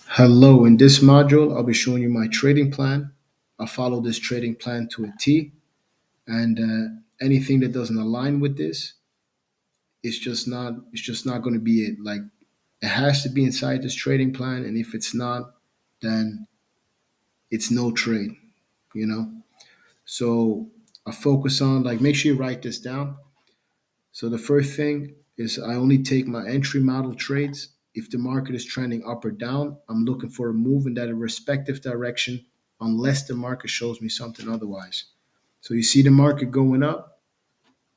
Hello, in this module, I'll be showing you my trading plan. I'll follow this trading plan to a T, and anything that doesn't align with this, it's just not going to be it. Like it has to be inside this trading plan, and if it's not, then it's no trade, you know? So I focus on like make sure you write this down. So the first thing is I only take my entry model trades. If the market is trending up or down, I'm looking for a move in that respective direction unless the market shows me something otherwise. So you see the market going up,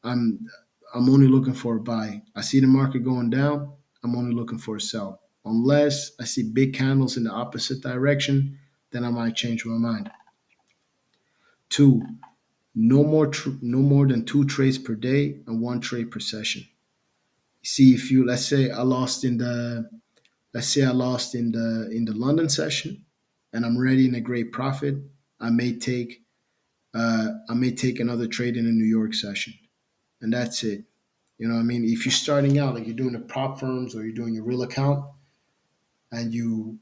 I'm I'm only looking for a buy. I see the market going down, I'm only looking for a sell. Unless I see big candles in the opposite direction, then I might change my mind. Two, no more than two trades per day and one trade per session. See if you let's say I lost in the London session and I'm already in a great profit, I may take I may take another trade in a New York session, and that's it. You know what I mean? If you're starting out, like you're doing the prop firms or you're doing your real account, and you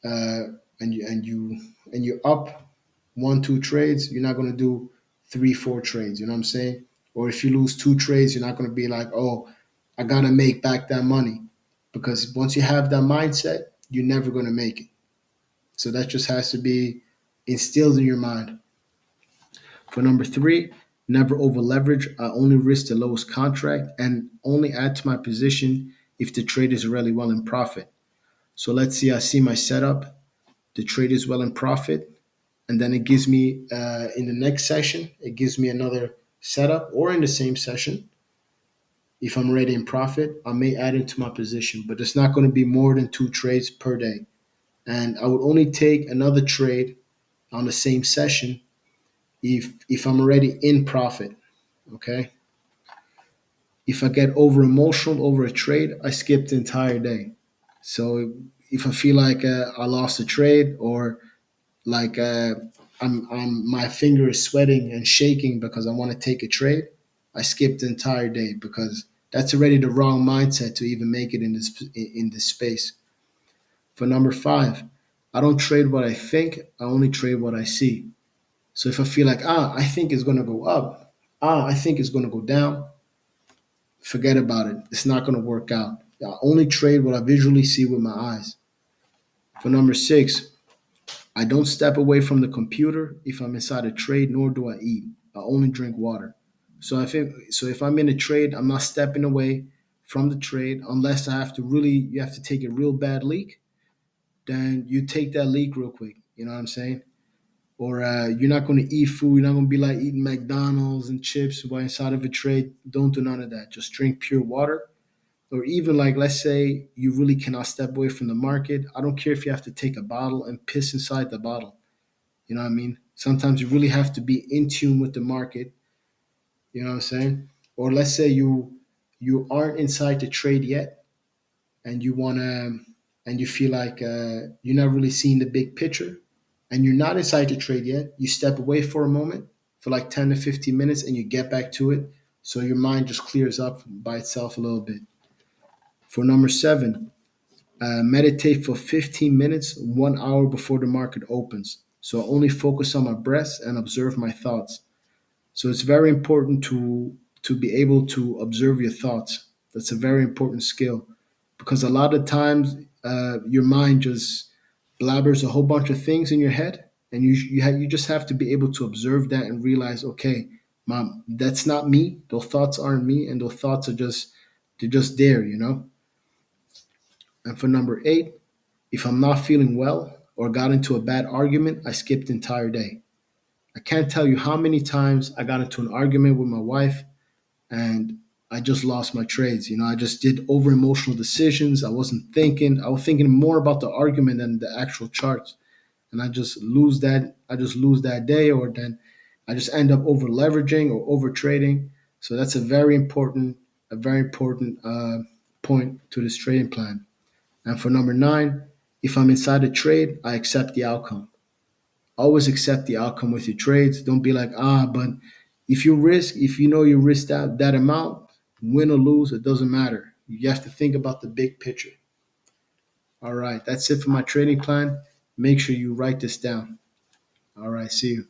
uh, and you're up one two trades, you're not going to do three four trades. You know what I'm saying? Or if you lose two trades, you're not going to be like, oh, I got to make back that money, because once you have that mindset, you're never going to make it. So that just has to be instilled in your mind. For number three, never over leverage. I only risk the lowest contract and only add to my position if the trade is really well in profit. So let's see, I see my setup, the trade is well in profit, and then it gives me in the next session, it gives me another setup, or in the same session, if I'm already in profit, I may add into my position, but it's not going to be more than two trades per day. And I would only take another trade on the same session if I'm already in profit. Okay. If I get over emotional over a trade, I skip the entire day. So if I feel like I lost a trade, or like my finger is sweating and shaking because I want to take a trade, I skip the entire day, because that's already the wrong mindset to even make it in this space. For number five, I don't trade what I think, I only trade what I see. So if I feel like, I think it's going to go up, I think it's going to go down, forget about it. It's not going to work out. I only trade what I visually see with my eyes. For number six, I don't step away from the computer if I'm inside a trade, nor do I eat. I only drink water. So if I'm in a trade, I'm not stepping away from the trade unless you have to take a real bad leak. Then you take that leak real quick. You know what I'm saying? Or you're not going to eat food. You're not going to be like eating McDonald's and chips while inside of a trade. Don't do none of that. Just drink pure water. Or even like, let's say you really cannot step away from the market. I don't care if you have to take a bottle and piss inside the bottle. You know what I mean? Sometimes you really have to be in tune with the market. You know what I'm saying? Or let's say you aren't inside the trade yet, and you feel like you're not really seeing the big picture, and you're not inside the trade yet. You step away for a moment for like 10 to 15 minutes, and you get back to it. So your mind just clears up by itself a little bit. For number seven, meditate for 15 minutes, 1 hour before the market opens. So I only focus on my breath and observe my thoughts. So it's very important to be able to observe your thoughts. That's a very important skill, because a lot of times your mind just blabbers a whole bunch of things in your head, and you just have to be able to observe that and realize, okay, mom, that's not me. Those thoughts aren't me, and those thoughts are just they're just there, you know. And for number eight, if I'm not feeling well or got into a bad argument, I skip the entire day. I can't tell you how many times I got into an argument with my wife and I just lost my trades. You know, I just did over emotional decisions. I wasn't thinking. I was thinking more about the argument than the actual charts. And I just lose that day, or then I just end up over leveraging or over trading. So that's a very important point to this trading plan. And for number nine, if I'm inside a trade, I accept the outcome. Always accept the outcome with your trades. Don't be like, but if you know you risk that amount, win or lose, it doesn't matter. You have to think about the big picture. All right, that's it for my trading plan. Make sure you write this down. All right, see you.